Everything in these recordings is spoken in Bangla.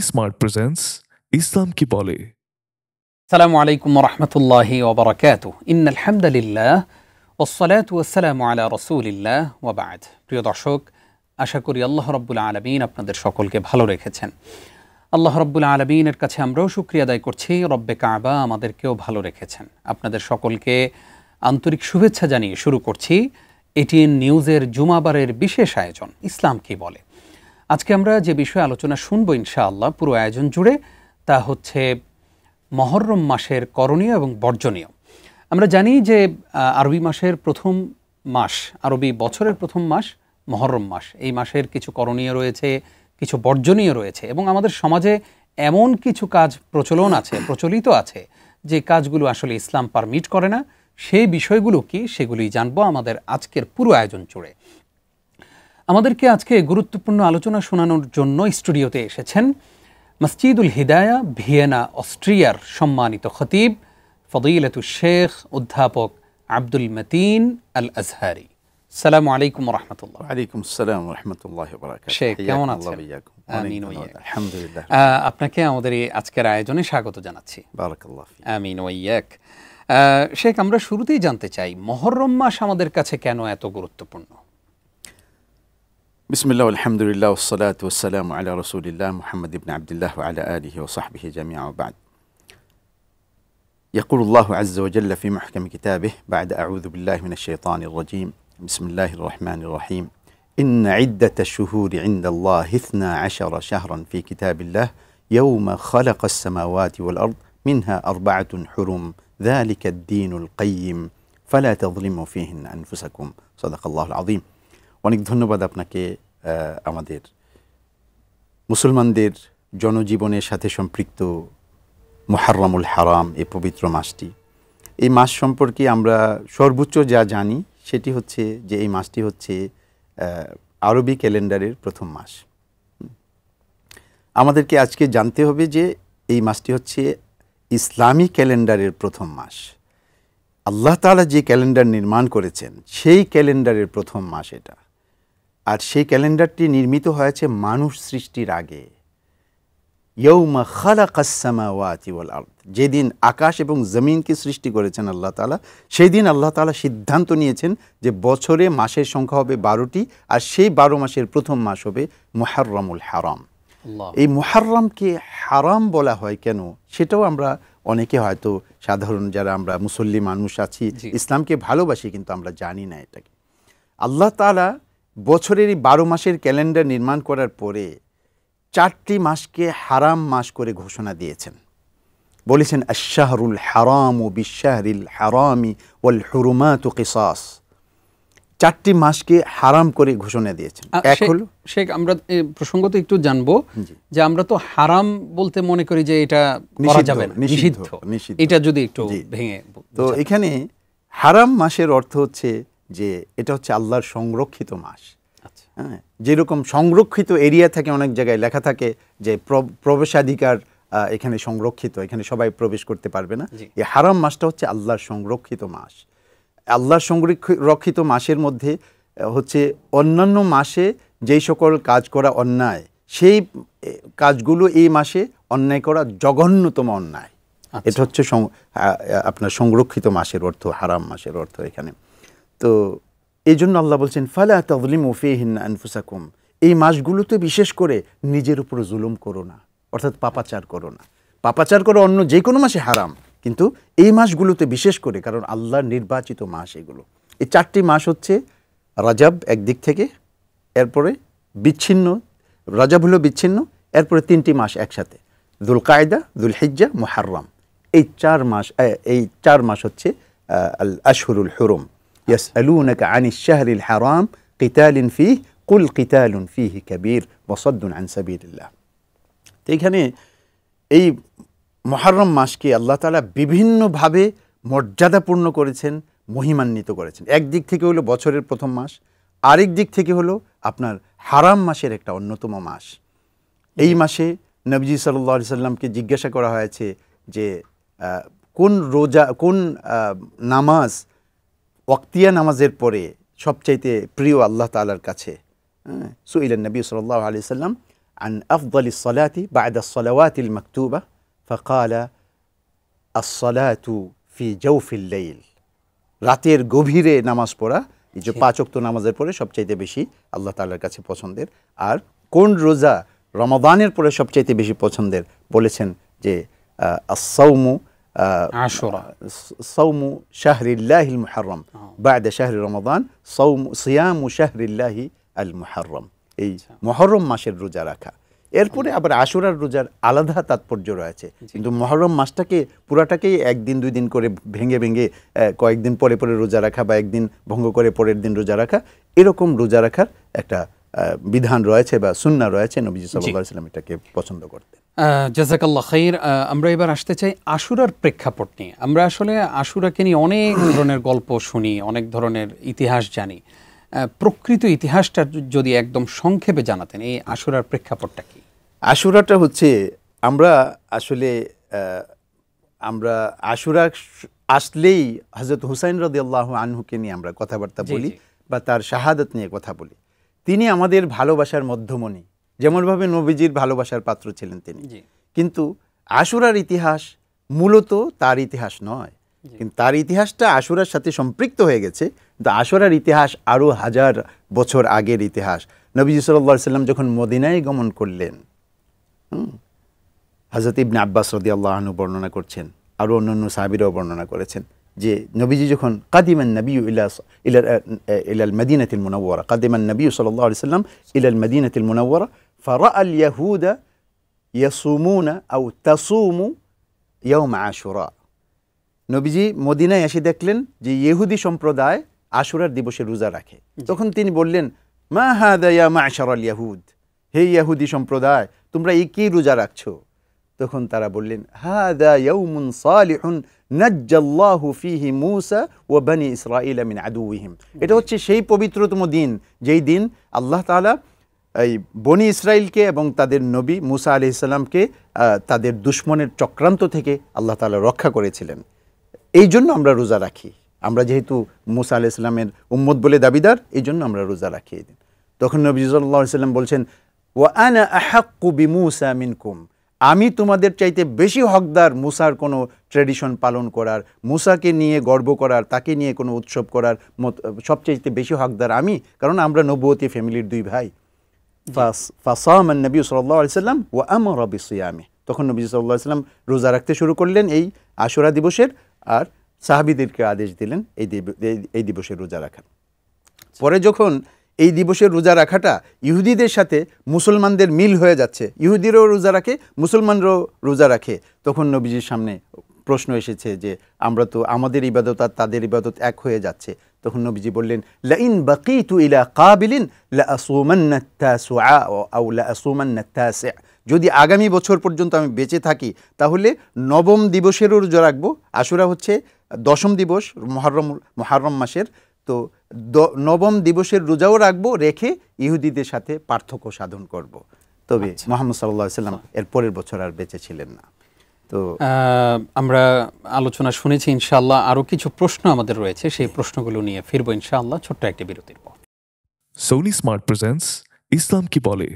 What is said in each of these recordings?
স্মার্ট প্রেজেন্স ইসলাম কি বলে। আসসালামু আলাইকুম ওয়া রাহমাতুল্লাহি ওয়া বারাকাতুহু। ইন্নাল হামদালিল্লাহ ওয়াসসালাতু ওয়াসসালামু আলা রাসূলিল্লাহ ওয়া বা'দ। প্রিয় দর্শক, আশা করি আল্লাহ রাব্বুল আলামিন আপনাদের সকলকে ভালো রেখেছেন। আল্লাহ রাব্বুল আলামিনের কাছে আমরাও শুকরিয়া আদায় করছি, রব্বে কাবা আমাদেরকেও ভালো রেখেছেন। আপনাদের সকলকে আন্তরিক শুভেচ্ছা জানিয়ে শুরু করছি এটিএন নিউজের জুমাবারের বিশেষ আয়োজন ইসলাম কি বলে। আজকে আমরা যে বিষয়ে আলোচনা শুনবো ইনশাআল্লাহ পুরো আয়োজন জুড়ে, তা হচ্ছে মহররম মাসের করণীয় এবং বর্জনীয়। আমরা জানি যে আরবি মাসের প্রথম মাস, আরবি বছরের প্রথম মাস মহররম মাস। এই মাসের কিছু করণীয় রয়েছে, কিছু বর্জনীয় রয়েছে, এবং আমাদের সমাজে এমন কিছু কাজ প্রচলিত আছে যে কাজগুলো আসলে ইসলাম পারমিট করে না। সেই বিষয়গুলো কি, সেগুলোই জানবো আমাদের আজকের পুরো আয়োজন জুড়ে। আমাদেরকে আজকে গুরুত্বপূর্ণ আলোচনা শোনানোর জন্য স্টুডিওতে এসেছেন মসজিদুল হিদায়া, ভিয়েনা, অস্ট্রিয়ার সম্মানিত খতিব ফদিলাতুশ শেখ অধ্যাপক আব্দুল মতিন আল আজহারি। আসসালামু আলাইকুম ওয়া রাহমাতুল্লাহ। ওয়া আলাইকুম আসসালাম ওয়া রাহমাতুল্লাহি ওয়া বারাকাতুহু। শেখ কেমন আছেন? আমিন ওয়া ইয়াক। আলহামদুলিল্লাহ। আপনাকে আমাদের এই আজকের আয়োজনে স্বাগত জানাচ্ছি। বারাকাল্লাহু ফিক। আমিন ওয়া ইয়াক। শেখ, আমরা শুরুতেই জানতে চাই মহররম মাস আমাদের কাছে কেন এত গুরুত্বপূর্ণ? বিসমিল্লাহ আলহামদুলিল্লাহ ওয়াসসালাতু ওয়াসসালামু আলা রাসূলিল্লাহ মুহাম্মদ ইবনে আবদুল্লাহ ওয়া আলা আলিহি ওয়া সাহবিহি জামিআ ওয়া বা'দ। يقول الله عز وجل في محكم كتابه بعد أعوذ بالله من الشيطان الرجيم بسم الله الرحمن الرحيم إن عدة الشهور عند الله 12 شهرا في كتاب الله يوم خلق السماوات والأرض منها 4 حرم ذلك الدين القيم فلا تظلموا فيهن أنفسكم صدق الله العظيم। অনেক ধন্যবাদ আপনাকে আমাদের মুসলমানদের জনজীবনের সাথে সম্পৃক্ত মুহাররমুল হারাম এই পবিত্র মাসটি। এই মাস সম্পর্কে আমরা সর্বোচ্চ যা জানি সেটি হচ্ছে যে এই মাসটি হচ্ছে আরবি ক্যালেন্ডারের প্রথম মাস। আমাদেরকে আজকে জানতে হবে যে এই মাসটি হচ্ছে ইসলামী ক্যালেন্ডারের প্রথম মাস। আল্লাহ তাআলা যে ক্যালেন্ডার নির্মাণ করেছেন সেই ক্যালেন্ডারের প্রথম মাস এটা। আর সেই ক্যালেন্ডারটি নির্মিত হয়েছে মানুষ সৃষ্টির আগে। ইয়াউমা খালাকাস সামাওয়াতি ওয়াল আরদ, যেদিন আকাশ এবং জমিনকে সৃষ্টি করেছেন আল্লাহ তাআলা, সেই দিন আল্লাহ তাআলা সিদ্ধান্ত নিয়েছেন যে বছরে মাসের সংখ্যা হবে 12টি, আর সেই 12 মাসের প্রথম মাস হবে মুহাররমুল হারাম। এই মুহাররমকে হারাম বলা হয় কেন সেটাও আমরা অনেকে হয়তো সাধারণ যারা আমরা মুসল্লি মানুষ আছি, ইসলামকে ভালোবাসি, কিন্তু আমরা জানি না এটাকে। আল্লাহ তাআলা বছরের এই 12 মাসের ক্যালেন্ডার নির্মাণ করার পরে 4টি মাসকে হারাম মাস করে ঘোষণা দিয়েছেন। বলেছেন আশ-শাহরুল হারামু বিশ-শাহরিল হারামি ওয়াল হুরুমাতু কিসাস। 4টি মাসকে হারাম করে ঘোষণা দিয়েছেন। এক হলো শেখ, আমরা প্রসঙ্গত একটু জানবো যে আমরা তো হারাম বলতে মনে করি যে এটা করা যাবে না, নিষিদ্ধ। এটা যদি একটু ভেঙে। তো এখানে হারাম মাসের অর্থ হচ্ছে যে এটা হচ্ছে আল্লাহর সংরক্ষিত মাস। হ্যাঁ, যেরকম সংরক্ষিত এরিয়া থাকে, অনেক জায়গায় লেখা থাকে যে প্রবেশাধিকার এখানে সংরক্ষিত, এখানে সবাই প্রবেশ করতে পারবে না। এই হারাম মাসটা হচ্ছে আল্লাহর সংরক্ষিত মাস। আল্লাহর সংরক্ষিত মাসের মধ্যে হচ্ছে অন্যান্য মাসে যেই সকল কাজ করা অন্যায়, সেই কাজগুলো এই মাসে অন্যায় করা জঘন্যতম অন্যায়। এটা হচ্ছে আপনার সংরক্ষিত মাসের অর্থ, হারাম মাসের অর্থ এখানে। তো এই জন্য আল্লাহ বলছেন ফালা তাযলিমু ফীহিন্না আনফুসাকুম, এই মাসগুলোতে বিশেষ করে নিজের উপর জুলুম করো না, অর্থাৎ পাপাচার করো না। পাপাচার করো অন্য যে কোনো মাসে হারাম, কিন্তু এই মাসগুলোতে বিশেষ করে, কারণ আল্লাহর নির্বাচিত মাস এগুলো। এই 4টি মাস হচ্ছে রজব একদিক থেকে, এরপরে বিচ্ছিন্ন, রজব হলো বিচ্ছিন্ন, এরপরে 3টি মাস একসাথে যুলকায়দা, যুলহিজ্জা, মুহাররম। এই 4 মাস হচ্ছে আল আশহুরুল হুরুম। ইয়াসআলুনাকা আনিশ শাহরিল হারাম কিতালিন ফীহি কুল কিতালুন ফীহি কাবীর ওয়া সাদ্দুন আন সাবিলিল্লাহ। তো এখানে এই মুহাররম মাসকে আল্লাহ তাআলা বিভিন্নভাবে মর্যাদাপূর্ণ করেছেন, মহিমান্বিত করেছেন। একদিক থেকে হলো বছরের প্রথম মাস, আরেক দিক থেকে হলো আপনার হারাম মাসের একটা অন্যতম মাস। এই মাসে নবীজি সাল্লাল্লাহু আলাইহি সাল্লামকে জিজ্ঞাসা করা হয়েছে যে কোন নামাজ ওয়াক্তিয়া নামাজের পরে সবচাইতে প্রিয় আল্লাহ তাআলার কাছে। সুইলান নবী সাল্লাল্লাহু আলাইহি সাল্লাম عن أفضل الصلاة بعد الصلوات المكتوبة فقال الصلاة في جوف الليل রাতের গভীরে নামাজ পড়া এই যে 5 ওয়াক্ত নামাজের পরে সবচেয়ে বেশি আল্লাহ তাআলার কাছে পছন্দের আর কোন রোজা রমাদানের পরে সবচেয়ে বেশি পছন্দের বলেছেন যে as-sawmu আশুরা সাওমু শাহরিল্লাহিল মুহাররম বা'দা শাহরি রমাদান সিয়ামু শাহরিল্লাহি আল মুহাররম এই মুহররম মাসের রোজা রাখা এরপরে আবার আশুরার রোজার আলাদা তাৎপর্য রয়েছে কিন্তু মুহররম মাসটাকে পুরাটাকেই একদিন দুই দিন করে ভেঙে ভেঙে কয়েকদিন পরে পরে রোজা রাখা বা একদিন ভঙ্গ করে পরের দিন রোজা রাখা এরকম রোজা রাখার একটা বিধান রয়েছে বা সুন্নাহ রয়েছে নবীজি সাল্লাল্লাহু আলাইহি ওয়াসাল্লাম এটাকে পছন্দ করতেন জাযাকাল্লাহ খাইর আমরা এবার আসতে চাই আশুরার প্রেক্ষাপট নিয়ে আমরা আসলে আশুরাকে নিয়ে অনেক ধরনের গল্প শুনি অনেক ধরনের ইতিহাস জানি প্রকৃত ইতিহাসটা যদি একদম সংক্ষেপে জানাতেন এই আশুরার প্রেক্ষাপটটা কি আশুরাটা হচ্ছে আমরা আসলে আমরা আশুরা আসলেই হযরত হুসাইন রাদিয়াল্লাহু আনহুকে নিয়ে আমরা কথাবার্তা বলি বা তার শাহাদাত নিয়ে কথা বলি তিনি আমাদের ভালোবাসার মধ্যমণি যেমনভাবে নবীজির ভালোবাসার পাত্র ছিলেন তিনি কিন্তু আশুরার ইতিহাস মূলত তার ইতিহাস নয় কিন্তু তার ইতিহাসটা আশুরার সাথে সম্পৃক্ত হয়ে গেছে কিন্তু আশুরার ইতিহাস আরও 1000 বছর আগের ইতিহাস নবীজি সাল্লাল্লাহু আলাইহি সাল্লাম যখন মদিনায় গমন করলেন হযরত ইবনে আব্বাস রাদিয়াল্লাহু আনহু বর্ণনা করছেন আর অন্যান্য সাহাবীরাও বর্ণনা করেছেন যে নবীজি যখন কাদিমান নবী ইলাল মদিনাতিল মুনাওয়ারা কাদিমান নবী সাল্লাল্লাহু আলাইহি সাল্লাম ইলাল মদিনাতিল মুনাওয়ারা ফারাআ আল ইয়াহুদা ইয়াসুমুনা আও তাসুমু ইয়াওম আশুরা নবীজি মদিনায় এসে দেখলেন যে ইহুদি সম্প্রদায় আশুরার দিবসে রোজা রাখে তখন তিনি বললেন মা হাদা ইয়া মা'শারাল ইয়াহুদ হে ইহুদি সম্প্রদায় তোমরা এই কি রোজা রাখছো তখন তারা বললেন হাদা ইয়াউমুন সালিহুন নাজ্জাল্লাহু ফীহি মূসা ওয়া বনি ইসরাঈল মিন আদুওয়িহিম এটা হচ্ছে সেই পবিত্রতম দিন যেই দিন আল্লাহ তাআলা এই বনি ইসরাইলকে এবং তাদের নবী মূসা আলাইহিস সালামকে তাদের দুশমনের চক্রান্ত থেকে আল্লাহ তাআলা রক্ষা করেছিলেন এই জন্য আমরা রোজা রাখি আমরা যেহেতু মূসা আলাইহিস সালামের উম্মত বলে দাবিদার এই জন্য আমরা রোজা রাখি এই দিন তখন নবী সাল্লাল্লাহু আলাইহি সাল্লাম বলছেন ওয়া আনা আহাক্কু বিমূসা মিনকুম আমি তোমাদের চাইতে বেশি হকদার মূসার কোনো ট্র্যাডিশন পালন করার মূসাকে নিয়ে গর্ব করার তাকে নিয়ে কোনো উৎসব করার সবচাইতে বেশি হকদার আমি কারণ আমরা নবুয়তী ফ্যামিলির দুই ভাই ফাসামান নবী সাল্লাল্লাহু আলাইহি সাল্লাম ওয়া আমারা বিসিয়ামি তখন নবী সাল্লাল্লাহু আলাইহি সাল্লাম রোজা রাখতে শুরু করলেন এই আশুরা দিবসের আর সাহাবীদেরকে আদেশ দিলেন এই দিবসের রোজা রাখার পরে যখন এই দিবসের রোজা রাখাটা ইহুদিদের সাথে মুসলমানদের মিল হয়ে যাচ্ছে ইহুদিরাও রোজা রাখে মুসলমানরাও রোজা রাখে তখন নবীজির সামনে প্রশ্ন এসেছে যে আমরা তো আমাদের ইবাদত আর তাদের ইবাদত এক হয়ে যাচ্ছে তখন নবীজি বললেন লাইন বাকিতু ইলা কাবিলিন লাআসুমান্না তাসুআ আও লাআসুমান্না তাসি যদি আগামী বছর পর্যন্ত আমি বেঁচে থাকি তাহলে নবম দিবসেরও রোজা রাখবো আশুরা হচ্ছে দশম দিবস মুহররম মাসের তো নবম দিবসের রোজাও রাখবো রেখে ইহুদিদের সাথে পার্থক্য সাধন করব তবে মুহাম্মদ সাল্লাল্লাহু আলাইহি সাল্লাম এর পরের বছর আর বেঁচে ছিলেন না তো আমরা আলোচনা শুনেছি ইনশাআল্লাহ আরো কিছু প্রশ্ন আমাদের রয়েছে সেই প্রশ্নগুলো নিয়ে ফিরবো ইনশাআল্লাহ ছোট্ট একটা বিরতির পর সোনি স্মার্ট প্রেজেন্টস ইসলাম কি বলে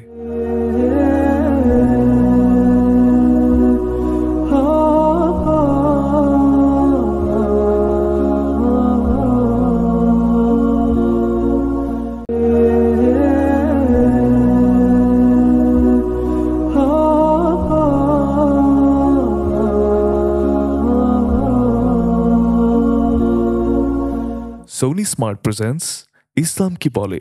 সোনি স্মার্ট প্রেজেন্টস ইসলাম কি বলে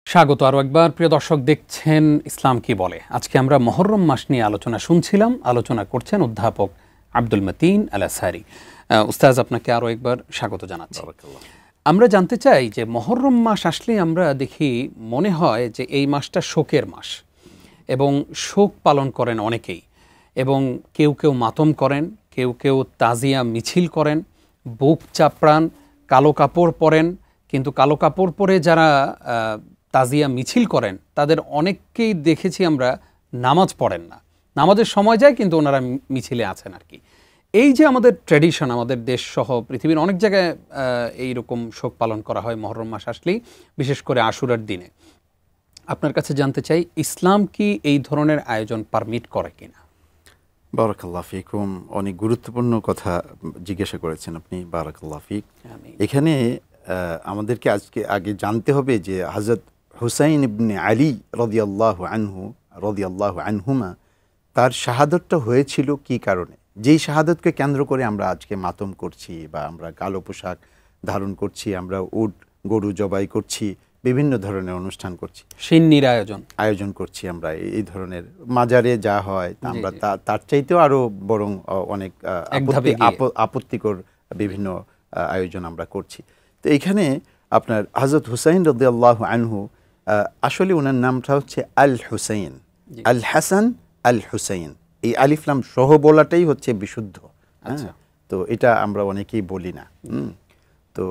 স্বাগত আরো একবার প্রিয় দর্শক দেখছেন ইসলাম কি বলে আজকে আমরা মুহররম মাস নিয়ে আলোচনা শুনছিলাম আলোচনা করছেন অধ্যাপক আব্দুল মতিন আল আজহারী উস্তাজ আপনাকে আরো একবার স্বাগত জানাচ্ছি আমরা জানতে চাই যে মুহররম মাস আসলে আমরা দেখি মনে হয় যে এই মাসটা শোকের মাস এবং শোক পালন করেন অনেকেই এবং কেউ কেউ মাতম করেন কেউ কেউ তাজিয়া মিছিল করেন বুক চাপড়ান কালো কাপড় পরেন কিন্তু কালো কাপড় পরে যারা তাজিয়া মিছিল করেন তাদের অনেককেই দেখেছি আমরা নামাজ পড়েন না নামাজের সময় যায় কিন্তু ওনারা মিছিলে আছেন আর কি এই যে আমাদের ট্র্যাডিশন আমাদের দেশ সহ পৃথিবীর অনেক জায়গায় এইরকম শোক পালন করা হয় মুহররম মাস আসলেই বিশেষ করে আশুরার দিনে আপনার কাছে জানতে চাই, ইসলাম কি এই ধরনের আয়োজন পারমিট করে কিনা? বারাকাল্লাহ ফিকুম, অনেক গুরুত্বপূর্ণ কথা জিজ্ঞাসা করেছেন আপনি, বারাকাল্লাহ ফিক। আমিন। এখানে আমাদেরকে আগে জানতে হবে যে হযরত হুসাইন ইবনে আলী রাদিয়াল্লাহু আনহুমা, তার শাহাদতটা হয়েছিল কি কারণে? যেই শাহাদতকে কেন্দ্র করে আমরা আজকে মাতম করছি, বা আমরা কালো পোশাক ধারণ করছি, আমরা উট গরু জবাই করছি, বিভিন্ন ধরনের অনুষ্ঠান করছি, সিন্নির আয়োজন করছি আমরা এই ধরনের মাজারে যা হয় তা আমরা তার চাইতেও আরো বরং অনেক আপত্তিকর বিভিন্ন আয়োজন আমরা করছি। তো এখানে আপনার হযরত হুসাইন রাদিয়াল্লাহু আনহু, আসলে ওনার নামটা হচ্ছে আল হুসাইন, আল হাসান আল হুসাইন। এই আলিফ লাম সহ বলাটাই হচ্ছে বিশুদ্ধ। তো এটা আমরা অনেকেই বলি না। তো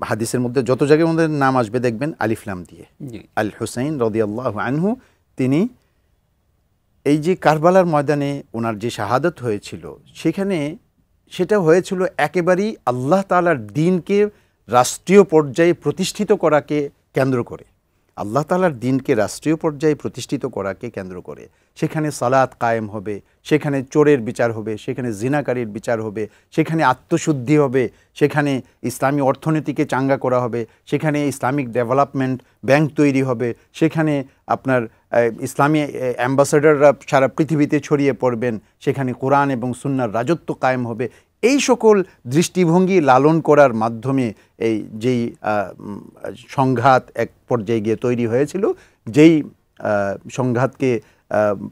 হাদিসের মধ্যে যত জায়গায় আমাদের নাম আসবে দেখবেন আলিফ লাম দিয়ে। আল হুসাইন রাদিয়াল্লাহু আনহু, তিনি এই যে কারবালার ময়দানে ওনার যে শাহাদত হয়েছিল, সেটা হয়েছিল একেবারেই আল্লাহ তাআলার দ্বীনকে রাষ্ট্রীয় পর্যায়ে প্রতিষ্ঠিত করাকে কেন্দ্র করে। আল্লাহ তাআলার দ্বীনকে রাষ্ট্রীয় পর্যায়ে প্রতিষ্ঠিত করাকে কেন্দ্র করে সেখানে সালাত কায়েম হবে, সেখানে চোরের বিচার হবে, সেখানে জিনাকারীর বিচার হবে, সেখানে আত্মশুদ্ধি হবে, সেখানে ইসলামী অর্থনীতিকে চাঙ্গা করা হবে, সেখানে ইসলামিক ডেভেলপমেন্ট ব্যাংক তৈরি হবে, সেখানে আপনার ইসলামী অ্যাম্বাসেডররা সারা পৃথিবীতে ছড়িয়ে পড়বেন, সেখানে কোরআন এবং সুন্নাহর রাজত্ব কায়েম হবে। এই সকল দৃষ্টিভঙ্গি লালন করার মাধ্যমে এই যেই সংঘাত এক পর্যায়ে গিয়ে তৈরি হয়েছিল, যেই সংঘাতকে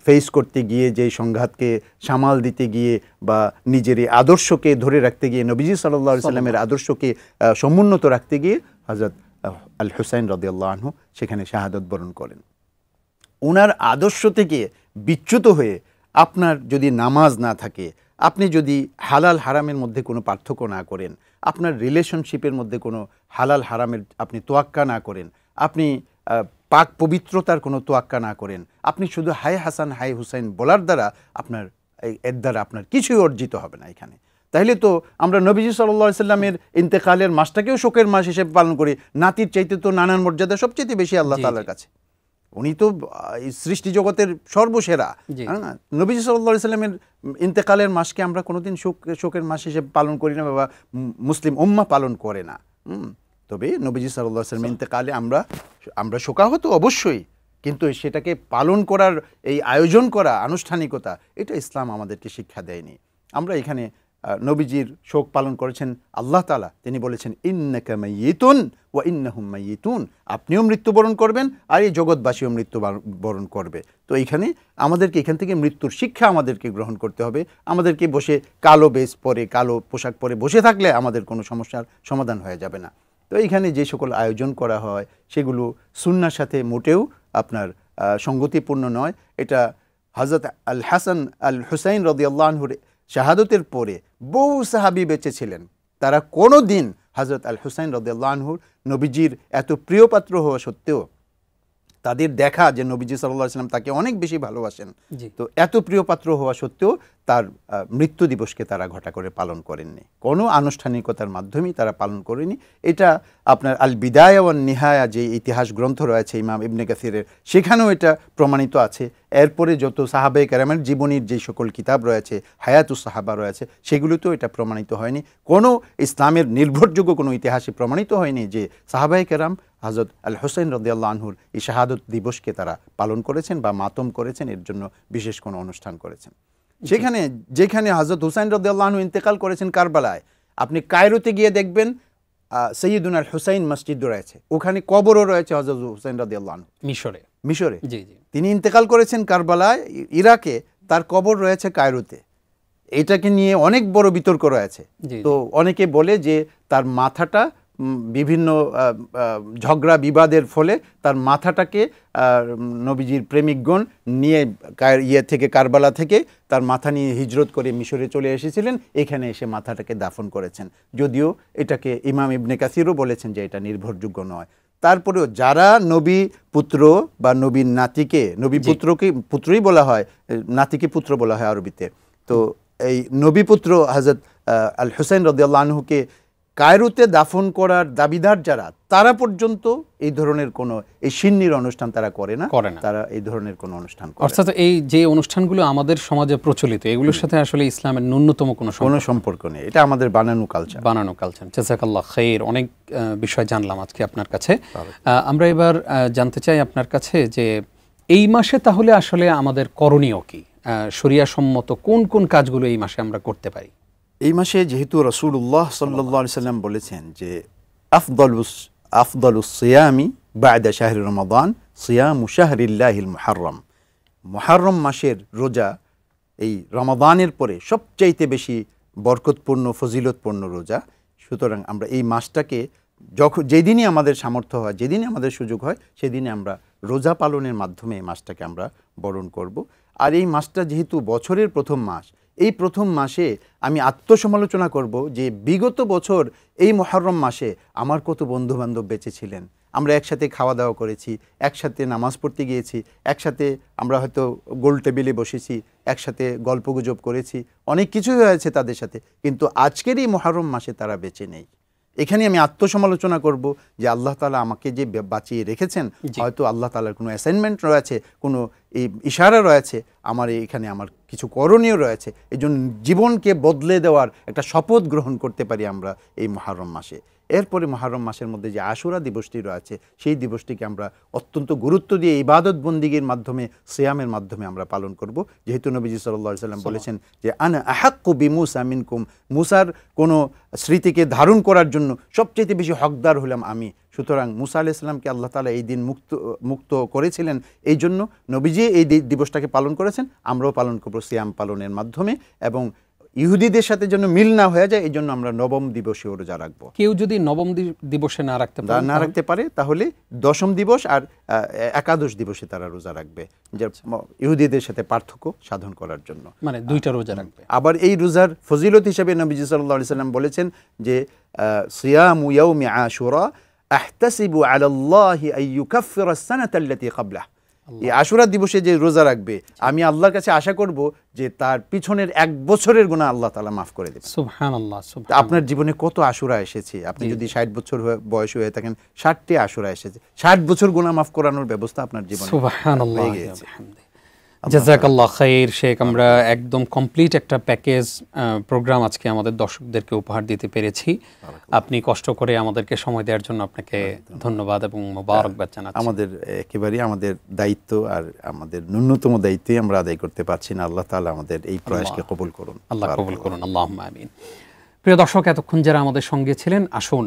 ফেস করতে গিয়ে, যেই সংঘাতকে সামাল দিতে গিয়ে, বা নিজের আদর্শকে ধরে রাখতে গিয়ে, নবীজি সাল্লাল্লাহু আলাইহি সাল্লামের আদর্শকে সমুন্নত রাখতে গিয়ে হযরত আল হুসাইন রাদিয়াল্লাহু আনহু সেখানে শাহাদত বরণ করেন। ওনার আদর্শ থেকে বিচ্যুত হয়ে আপনার যদি নামাজ না থাকে, আপনি যদি হালাল হারামের মধ্যে কোনো পার্থক্য না করেন, আপনার রিলেশনশিপের মধ্যে কোনো হালাল হারামের আপনি তোয়াক্কা না করেন, আপনি পাক পবিত্রতার কোনো তোয়াক্কা না করেন, আপনি শুধু হাই হাসান হাই হুসাইন বলার দ্বারা এর দ্বারা আপনার কিছুই অর্জিত হবে না এখানে। তাইলে তো আমরা নবীজি সাল্লাল্লাহু আলাইহি সাল্লামের ইন্তেকালের মাসটাকেও শোকের মাস হিসেবে পালন করি। নাতির চাইতে তো নানার মর্যাদা সবচেয়ে বেশি আল্লাহ তাআলার কাছে। উনি তো সৃষ্টি জগতের সর্বসেরা। নবীজি সাল্লাল্লাহু আলাইহি সাল্লামের ইন্তেকালের মাসকে আমরা কোনোদিন শোকের মাস হিসেবে পালন করি না, বা মুসলিম উম্মাহ পালন করে না। তবে নবীজি সাল্লাল্লাহু আলাইহি সাল্লামের ইন্তেকালে আমরা শোকাহত অবশ্যই, কিন্তু সেটাকে পালন করার এই আয়োজন করা আনুষ্ঠানিকতা, এটা ইসলাম আমাদেরকে শিক্ষা দেয়নি। আমরা এখানে নবীজির শোক পালন করেছেন আল্লাহ তাআলা। তিনি বলেছেন ইন্নাকা মাইয়িতুন ওয়া ইন্নাহুম মাইয়িতুন, আপনিও মৃত্যুবরণ করবেন আর এই জগৎবাসীও মৃত্যুবরণ করবে। তো এখানে আমাদেরকে এখান থেকে মৃত্যুর শিক্ষা আমাদেরকে গ্রহণ করতে হবে। আমাদেরকে বসে কালো বেশ পরে, কালো পোশাক পরে বসে থাকলে আমাদের কোনো সমস্যার সমাধান হয়ে যাবে না। তো এইখানে যে সকল আয়োজন করা হয় সেগুলো সুন্নাহর সাথে মোটেও আপনার সঙ্গতিপূর্ণ নয়। এটা হযরত আল হাসান আল হুসাইন রাদিয়াল্লাহু আনহুর শাহাদতের পরে বহু সাহাবী বেঁচে ছিলেন, তারা কোনো দিন হযরত আল হুসাইন রাদিয়াল্লাহু আনহুর নবীজির এত প্রিয় পাত্র হওয়া সত্ত্বেও, তাদের দেখা যে নবীজি সাল্লাল্লাহু আলাইহি সাল্লাম তাকে অনেক বেশি ভালোবাসেন, তো এত প্রিয় পাত্র হওয়া সত্ত্বেও তার মৃত্যু দিবসকে তারা ঘটা করে পালন করেননি, কোনো আনুষ্ঠানিকতার মাধ্যমেই তারা পালন করেনি। এটা আপনার আল বিদায়া ওয়ান নিহায়া যে ইতিহাস গ্রন্থ রয়েছে ইমাম ইবনে কাসিরের, সেখানেও এটা প্রমাণিত আছে। এরপরে যত সাহাবায়ে কেরামের জীবনীর যে সকল কিতাব রয়েছে, হায়াতুস সাহাবা রয়েছে, সেগুলোতেও এটা প্রমাণিত হয়নি। কোনো ইসলামের নির্ভরযোগ্য কোনো ইতিহাসে প্রমাণিত হয়নি যে সাহাবায়ে কেরাম হযরত আল হুসাইন রাদিয়াল্লাহু আনহুর এই শাহাদত দিবসকে তারা পালন করেছেন বা মাতম করেছেন, এর জন্য বিশেষ কোনো অনুষ্ঠান করেছেন। যেখানে হযরত হুসাইন রাদিয়াল্লাহু আনহু ইন্তেকাল করেছেন কারবালায়, আপনি কায়রোতে গিয়ে দেখবেন সৈয়দুনা আল হুসাইন মসজিদ রয়েছে, ওখানে কবরও রয়েছে হযরত হুসাইন রাদিয়াল্লাহু আনহু। মিশরে তিনি ইন্তেকাল করেছেন কারবালায়, ইরাকে, তার কবর রয়েছে কায়রোতে। এটাকে নিয়ে অনেক বড় বিতর্ক রয়েছে। তো অনেকে বলে যে তার মাথাটা বিভিন্ন ঝগড়া বিবাদের ফলে তার মাথাটাকে নবীজির প্রেমিকগণ নিয়ে থেকে কারবালা থেকে তার মাথা নিয়ে হিজরত করে মিশরে চলে এসেছিলেন, এখানে এসে মাথাটাকে দাফন করেছেন। যদিও এটাকে ইমাম ইবনে কাসিরও বলেছেন যে এটা নির্ভরযোগ্য নয়। তারপরেও যারা নবী পুত্র বা নবীর নাতিকে, নবী পুত্রকে পুত্রই বলা হয়, নাতিকে পুত্র বলা হয় আরবিতে, তো এই নবী পুত্র হযরত আল হুসাইন রাদিয়াল্লাহু আনহুকে কায়রোতে দাফন করার দাবিদার যারা, তারা পর্যন্ত এই ধরনের কোনো এই সিন্নির অনুষ্ঠান তারা করে না, তারা এই ধরনের কোনো অনুষ্ঠান করে। অর্থাৎ এই যে অনুষ্ঠানগুলো আমাদের সমাজে প্রচলিত, এগুলোর সাথে আসলে ইসলামের ন্যূনতম কোনো সম্পর্ক নেই, এটা আমাদের বানানো কালচার। জাযাকাল্লাহ খাইর। অনেক বিষয় জানলাম আজকে আপনার কাছে। আমরা এবার জানতে চাই আপনার কাছে যে এই মাসে তাহলে আসলে আমাদের করণীয় কি, শরিয়া সম্মত কোন কোন কাজগুলো এই মাসে আমরা করতে পারি? এই মাসে যেহেতু রাসূলুল্লাহ সাল্লাল্লাহু আলাইহি সাল্লাম বলেছেন যে আফদালুস সিয়ামি বা'দা শাহরি রমাদান সিয়ামু শাহরিল্লাহিল মুহাররম, মুহাররম মাসের রোজা এই রমাদানের পরে সবচাইতে বেশি বরকতপূর্ণ ফজিলতপূর্ণ রোজা। সুতরাং আমরা এই মাসটাকে যেদিনই আমাদের সামর্থ্য হয়, যেদিনই আমাদের সুযোগ হয়, সেদিনে আমরা রোজা পালনের মাধ্যমে এই মাসটাকে আমরা বরণ করব। আর এই মাসটা যেহেতু বছরের প্রথম মাস, এই প্রথম মাসে আমি আত্মসমালোচনা করব যে বিগত বছর এই মুহররম মাসে আমার কত বন্ধুবান্ধব বেঁচে ছিলেন, আমরা একসাথে খাওয়া দাওয়া করেছি, একসাথে নামাজ পড়তে গিয়েছি, একসাথে আমরা হয়তো গোল টেবিলে বসেছি, একসাথে গল্পগুজব করেছি, অনেক কিছুই হয়েছে তাদের সাথে, কিন্তু আজকের এই মুহররম মাসে তারা বেঁচে নেই। এখানে আমি আত্মসমালোচনা করব যে আল্লাহ তাআলা আমাকে যে বাঁচিয়ে রেখেছেন, হয়তো আল্লাহ তাআলার কোনো অ্যাসাইনমেন্ট রয়েছে, কোনো এই ইশারা রয়েছে, আমার এখানে আমার কিছু করণীয় রয়েছে। এই জন্য জীবনকে বদলে দেওয়ার একটা শপথ গ্রহণ করতে পারি আমরা এই মুহররম মাসে। এরপরে মুহররম মাসের মধ্যে যে আশুরা দিবসটি রয়েছে, সেই দিবসটিকে আমরা অত্যন্ত গুরুত্ব দিয়ে ইবাদত বন্দিগির মাধ্যমে, সিয়ামের মাধ্যমে আমরা পালন করব। যেহেতু নবীজি সাল্লাল্লাহু আলাইহি সাল্লাম বলেছেন যে আনা আহাক্কু বিমূসা মিনকুম, মুসার কোনো স্মৃতিকে ধারণ করার জন্য সবচেয়ে বেশি হকদার হলাম আমি। সুতরাং মুসা আলাইহিস সালামকে আল্লাহ তাআলা এই দিন মুক্ত করেছিলেন, এই জন্য নবীজি এই দিবসটাকে পালন করেছেন, আমরাও পালন করব সিয়াম পালনের মাধ্যমে। এবং ইহুদিদের সাথে যেন মিল না হয়ে যায়, এই জন্য আমরা নবম দিবসে রোজা রাখবো। কেউ যদি নবম দিবসে না রাখতে পারে তাহলে দশম দিবস আর একাদশ দিবসে তারা রোজা রাখবে, যে ইহুদিদের সাথে পার্থক্য সাধন করার জন্য, মানে দুইটা রোজা রাখবে। আবার এই রোজার ফজিলত হিসেবে নবীজি সাল্লাল্লাহু আলাইহি সাল্লাম বলেছেন যে সিয়ামু ইয়াউমি আশুরা আহতাসিবু আলাল্লাহি আইয়ুকাফিরা আস-সানাতা আল্লাতী ক্বাবলাহ। এই আশুরা দিবসে যে রোজা রাখবে, আমি আল্লাহর কাছে আশা করব যে তার পিছনের 1 বছরের গুনাহ আল্লাহ তাআলা মাফ করে দেবেন। সুবহানাল্লাহ। আপনার জীবনে কত আশুরা এসেছে, আপনি যদি 60 বছর বয়স হয়ে থাকেন, 60টি আশুরা এসেছে, 60 বছর গুনাহ মাফ করানোর ব্যবস্থা আপনার জীবনে সুবহানাল্লাহ। জাযাকাল্লাহ খাইর শেখ। আমরা একদম কমপ্লিট একটা প্যাকেজ প্রোগ্রাম আজকে আমাদের দর্শকদেরকে উপহার দিতে পেরেছি। আপনি কষ্ট করে আমাদেরকে সময় দেওয়ার জন্য আপনাকে ধন্যবাদ এবং মোবারকবাদ জানাচ্ছি। একেবারেই আমাদের দায়িত্ব, আর আমাদের ন্যূনতম দায়িত্বই আমরা আদায় করতে পারছি না। আল্লাহ তাআলা আমাদের এই প্রয়াসকে কবুল করুন। আল্লাহ কবুল করুন, আল্লাহুম্মা আমিন। প্রিয় দর্শক, এতক্ষণ যারা আমাদের সঙ্গে ছিলেন, আসুন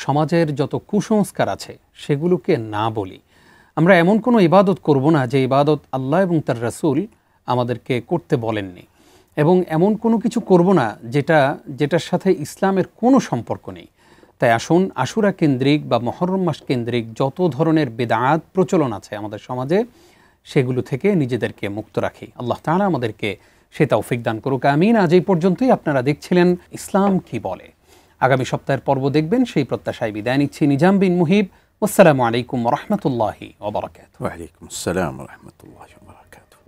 সমাজের যত কুসংস্কার আছে সেগুলোকে না বলি। আমরা এমন কোনো ইবাদত করব না যে ইবাদত আল্লাহ এবং তার রাসূল আমাদেরকে করতে বলেননি, এবং এমন কোনো কিছু করব না যেটার সাথে ইসলামের কোনো সম্পর্ক নেই। তাই আসুন আশুরা কেন্দ্রিক বা মুহররম মাস কেন্দ্রিক যত ধরনের বিদআত প্রচলন আছে আমাদের সমাজে, সেগুলো থেকে নিজেদেরকে মুক্ত রাখি। আল্লাহ তাআলা আমাদেরকে সে তৌফিক দান করুক, আমিন। আজ এই পর্যন্তই। আপনারা দেখছিলেন ইসলাম কি বলে। আগামী সপ্তাহের পর্ব দেখবেন, সেই প্রত্যাশায় বিদায় নিচ্ছি। নিজাম বিন মুহিব। আসসালামু আলাইকুম ওয়া রাহমাতুল্লাহি ওয়া বারাকাতুহু। ওয়া আলাইকুম আসসালাম ওয়া রাহমাতুল্লাহি ওয়া বারাকাতুহু।